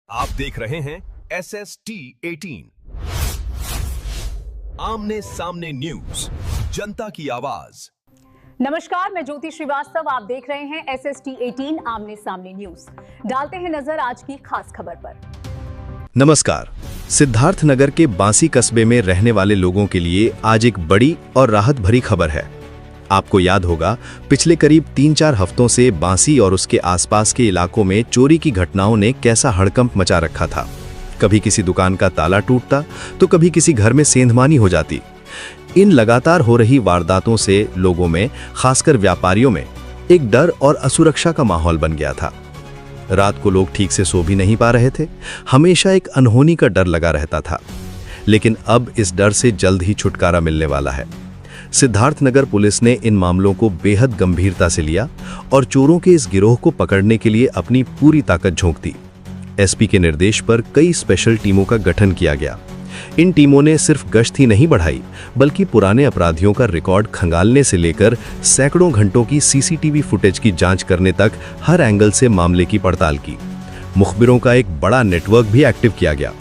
आप देख रहे हैं SST18 आमने सामने न्यूज, जनता की आवाज। नमस्कार, मैं ज्योति श्रीवास्तव। आप देख रहे हैं SST18 आमने सामने न्यूज। डालते हैं नजर आज की खास खबर पर। नमस्कार। सिद्धार्थनगर के बांसी कस्बे में रहने वाले लोगों के लिए आज एक बड़ी और राहत भरी खबर है। आपको याद होगा, पिछले करीब 3-4 हफ्तों से बांसी और उसके आसपास के इलाकों में चोरी की घटनाओं ने कैसा हड़कंप मचा रखा था। कभी किसी दुकान का ताला टूटता तो कभी किसी घर में सेंधमानी हो जाती। इन लगातार हो रही वारदातों से लोगों में, खासकर व्यापारियों में, एक डर और असुरक्षा का माहौल बन गया था। रात को लोग ठीक से सो भी नहीं पा रहे थे। हमेशा एक अनहोनी का डर लगा रहता था, लेकिन अब इस डर से जल्द ही छुटकारा मिलने वाला है। सिद्धार्थनगर पुलिस ने इन मामलों को बेहद गंभीरता से लिया और चोरों के इस गिरोह को पकड़ने के लिए अपनी पूरी ताकत झोंक दी। एसपी के निर्देश पर कई स्पेशल टीमों का गठन किया गया। इन टीमों ने सिर्फ गश्त ही नहीं बढ़ाई, बल्कि पुराने अपराधियों का रिकॉर्ड खंगालने से लेकर सैकड़ों घंटों की सीसीटीवी फुटेज की जांच करने तक हर एंगल से मामले की पड़ताल की। मुखबिरों का एक बड़ा नेटवर्क भी एक्टिव किया गया,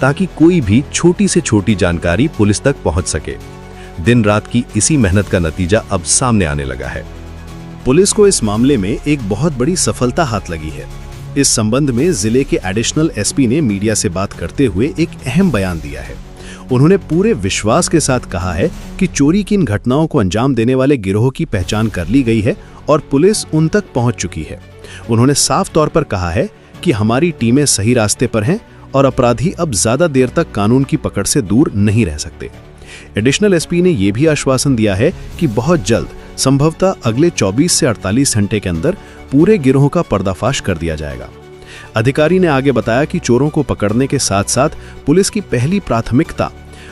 ताकि कोई भी छोटी से छोटी जानकारी पुलिस तक पहुंच सके। दिन रात की इसी मेहनत का नतीजा अब सामने आने लगा है। पुलिस को इस मामले में एक बहुत बड़ी सफलता हाथ लगी है। इस संबंध में जिले के एडिशनल एसपी ने मीडिया से बात करते हुए एक अहम बयान दिया है। उन्होंने पूरे विश्वास के साथ कहा है कि चोरी की इन घटनाओं को अंजाम देने वाले गिरोह की पहचान कर ली गई है और पुलिस उन तक पहुंच चुकी है। उन्होंने साफ तौर पर कहा है कि हमारी टीमें सही रास्ते पर हैं और अपराधी अब ज्यादा देर तक कानून की पकड़ से दूर नहीं रह सकते। एडिशनल एसपी ने यह भी आश्वासन दिया है कि बहुत जल्द, संभवतः अगले 24 से 48 घंटे के अंदर, पूरे गिरोह का पर्दाफाश कर दिया जाएगा। अधिकारी ने आगे बताया कि चोरों को पकड़ने के साथ साथ पुलिस की पहली प्राथमिकता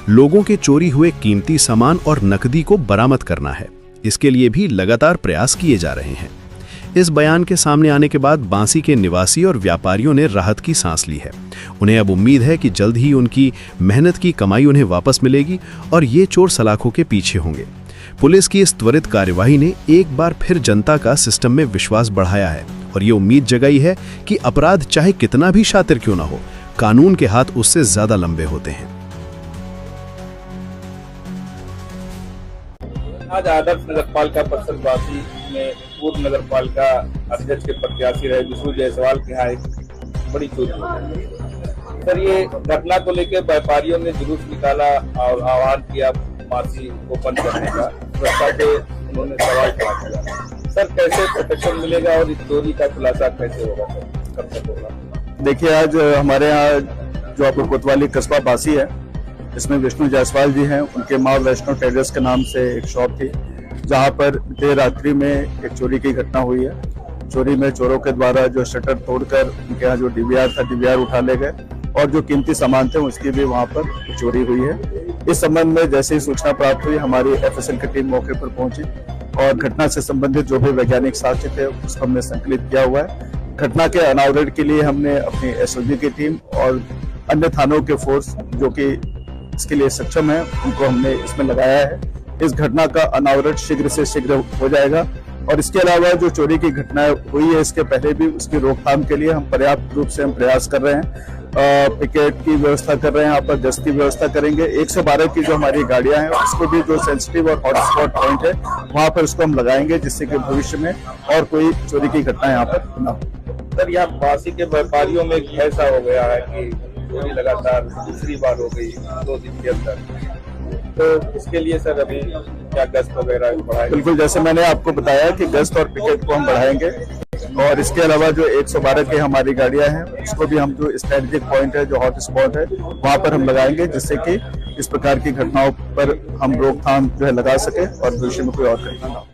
लोगों के चोरी हुए कीमती सामान और नकदी को बरामद करना है। इसके लिए भी लगातार प्रयास किए जा रहे हैं। इस बयान के सामने आने के बाद बांसी के निवासी और व्यापारियों ने राहत की सांस ली है। उन्हें अब उम्मीद है कि जल्द ही उनकी मेहनत की कमाई उन्हें वापस मिलेगी और ये चोर सलाखों के पीछे होंगे। पुलिस की इस त्वरित कार्यवाही ने एक बार फिर जनता का सिस्टम में विश्वास बढ़ाया है और ये उम्मीद जगाई है कि अपराध चाहे कितना भी शातिर क्यों ना हो, कानून के हाथ उससे ज्यादा लंबे होते हैं। आज आदर्श नगरपालिका परिषद बांसी में पूर्व नगरपालिका अध्यक्ष के प्रत्याशी रहे विष्णु जायसवाल के यहाँ एक बड़ी चोरी हुई। सर, ये घटना को लेकर व्यापारियों ने जुलूस निकाला और आह्वान किया बांसी को बंद करने का। सुरक्षा पे उन्होंने सवाल खड़ा किया। सर, कैसे प्रोटेक्शन मिलेगा और इस चोरी का खुलासा कैसे होगा, कब तक होगा? देखिए, आज हमारे यहाँ जो आपको कोतवाली कस्बा बांसी है, इसमें विष्णु जायसवाल जी हैं। उनके माँ वैष्णो ट्रेडर्स के नाम से एक शॉप थी, जहाँ पर देर रात्रि में एक चोरी की घटना हुई है। चोरी में चोरों के द्वारा जो शटर तोड़कर उनके यहाँ जो डीवीआर था, डीवीआर उठा ले गए और जो कीमती सामान थे उसकी भी वहाँ पर चोरी हुई है। इस संबंध में जैसे ही सूचना प्राप्त हुई, हमारी एफएसएल की टीम मौके पर पहुंची और घटना से संबंधित जो भी वैज्ञानिक साक्ष्य थे उसको हमने संकलित किया हुआ है। घटना के अनावरण के लिए हमने अपनी एसओजी की टीम और अन्य थानों के फोर्स जो कि इसके लिए सक्षम है, उनको हमने इसमें लगाया है। इस घटना का अनावरण शीघ्र से शीघ्र हो जाएगा और इसके अलावा जो चोरी की घटनाएं हुई है, इसके पहले भी उसकी रोकथाम के लिए हम पर्याप्त रूप से प्रयास कर रहे हैं। पिकेट की व्यवस्था कर रहे हैं, यहाँ पर गश्त की व्यवस्था करेंगे। 112 की जो हमारी गाड़ियां हैं, उसको भी जो सेंसिटिव और हॉटस्पॉट पॉइंट है वहाँ पर उसको हम लगाएंगे, जिससे कि भविष्य में और कोई चोरी की घटना यहाँ पर न हो। सर, यहाँ बांसी के व्यापारियों में ऐसा हो गया है कि चोरी लगातार दूसरी बार हो गई 2 दिन के अंदर, तो इसके लिए सर अभी क्या गश्त वगैरह बढ़ाएंगे? बिल्कुल, जैसे मैंने आपको बताया कि गश्त और पिकेट को हम बढ़ाएंगे और इसके अलावा जो 112 की हमारी गाड़ियां हैं, उसको भी हम जो स्ट्रेटेजिक पॉइंट है, जो हॉट स्पॉट है, वहां पर हम लगाएंगे, जिससे कि इस प्रकार की घटनाओं पर हम रोकथाम जो है लगा सके और भविष्य में कोई और घटना ना हो।